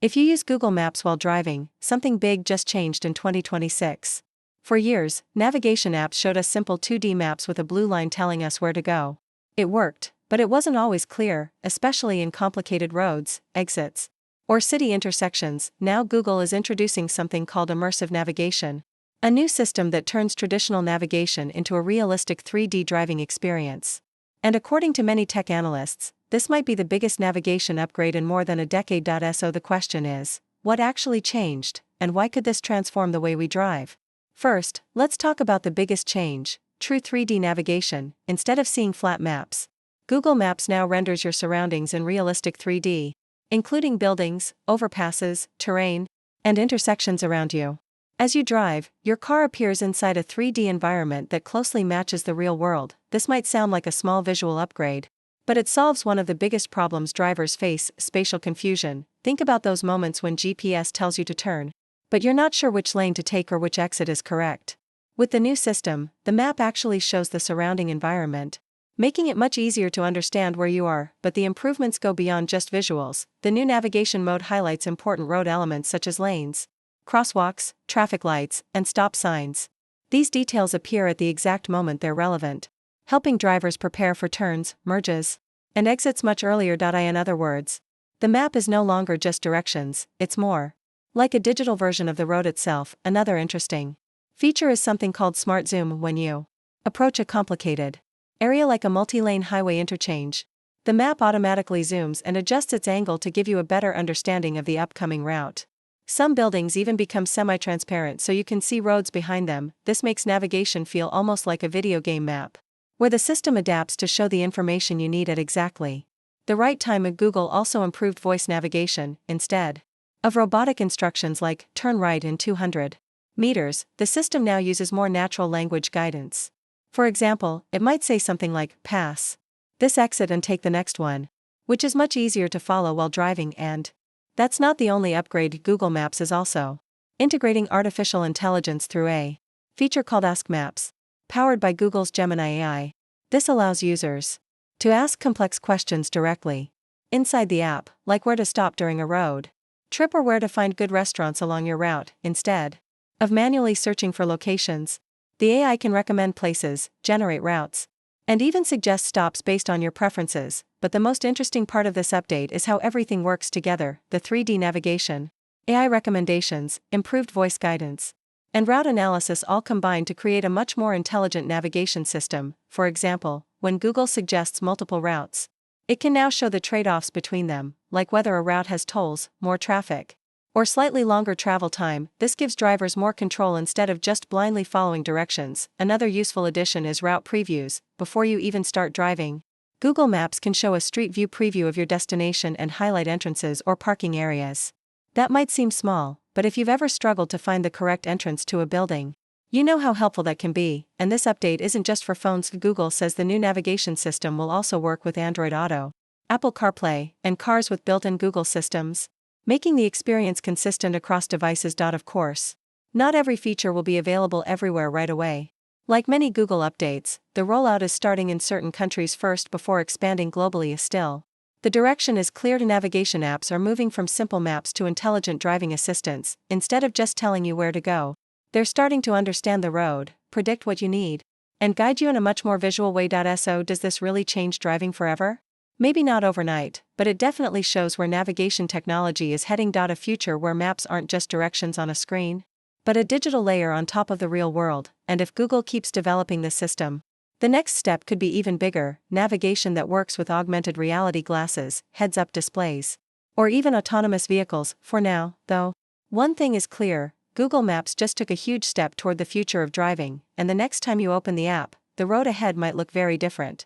If you use Google Maps while driving, something big just changed in 2026. For years, navigation apps showed us simple 2D maps with a blue line telling us where to go. It worked, but it wasn't always clear, especially in complicated roads, exits, or city intersections. Now Google is introducing something called immersive navigation, a new system that turns traditional navigation into a realistic 3D driving experience. And according to many tech analysts, this might be the biggest navigation upgrade in more than a decade. So the question is, what actually changed, and why could this transform the way we drive? First, let's talk about the biggest change: true 3D navigation. Instead of seeing flat maps, Google Maps now renders your surroundings in realistic 3D, including buildings, overpasses, terrain, and intersections around you. As you drive, your car appears inside a 3D environment that closely matches the real world. This might sound like a small visual upgrade, but it solves one of the biggest problems drivers face: spatial confusion. Think about those moments when GPS tells you to turn, but you're not sure which lane to take or which exit is correct. With the new system, the map actually shows the surrounding environment, making it much easier to understand where you are. But the improvements go beyond just visuals. The new navigation mode highlights important road elements such as lanes, crosswalks, traffic lights, and stop signs. These details appear at the exact moment they're relevant, helping drivers prepare for turns, merges, and exits much earlier. In other words, the map is no longer just directions, it's more like a digital version of the road itself. Another interesting feature is something called Smart Zoom. When you approach a complicated area like a multi-lane highway interchange, the map automatically zooms and adjusts its angle to give you a better understanding of the upcoming route. Some buildings even become semi-transparent so you can see roads behind them. This makes navigation feel almost like a video game map, where the system adapts to show the information you need at exactly the right time. Google also improved voice navigation. Instead of robotic instructions like turn right in 200 meters, the system now uses more natural language guidance. For example, it might say something like, pass this exit and take the next one, which is much easier to follow while driving. And that's not the only upgrade. Google Maps is also integrating artificial intelligence through a feature called Ask Maps, powered by Google's Gemini AI. This allows users to ask complex questions directly inside the app, like where to stop during a road trip or where to find good restaurants along your route. Instead of manually searching for locations, the AI can recommend places, generate routes, and even suggest stops based on your preferences. But the most interesting part of this update is how everything works together: the 3D navigation, AI recommendations, improved voice guidance, and route analysis all combine to create a much more intelligent navigation system. For example, when Google suggests multiple routes, it can now show the trade-offs between them, like whether a route has tolls, more traffic, or slightly longer travel time. This gives drivers more control instead of just blindly following directions. Another useful addition is route previews. Before you even start driving, Google Maps can show a street view preview of your destination and highlight entrances or parking areas. That might seem small, but if you've ever struggled to find the correct entrance to a building, you know how helpful that can be. And this update isn't just for phones. Google says the new navigation system will also work with Android Auto, Apple CarPlay, and cars with built-in Google systems, making the experience consistent across devices. Of course, not every feature will be available everywhere right away. Like many Google updates, the rollout is starting in certain countries first before expanding globally. Still, the direction is clear. Navigation apps are moving from simple maps to intelligent driving assistants. Instead of just telling you where to go, they're starting to understand the road, predict what you need, and guide you in a much more visual way. So does this really change driving forever? Maybe not overnight, but it definitely shows where navigation technology is heading. A future where maps aren't just directions on a screen, but a digital layer on top of the real world. And if Google keeps developing this system, the next step could be even bigger: navigation that works with augmented reality glasses, heads-up displays, or even autonomous vehicles. For now, though, one thing is clear: Google Maps just took a huge step toward the future of driving, and the next time you open the app, the road ahead might look very different.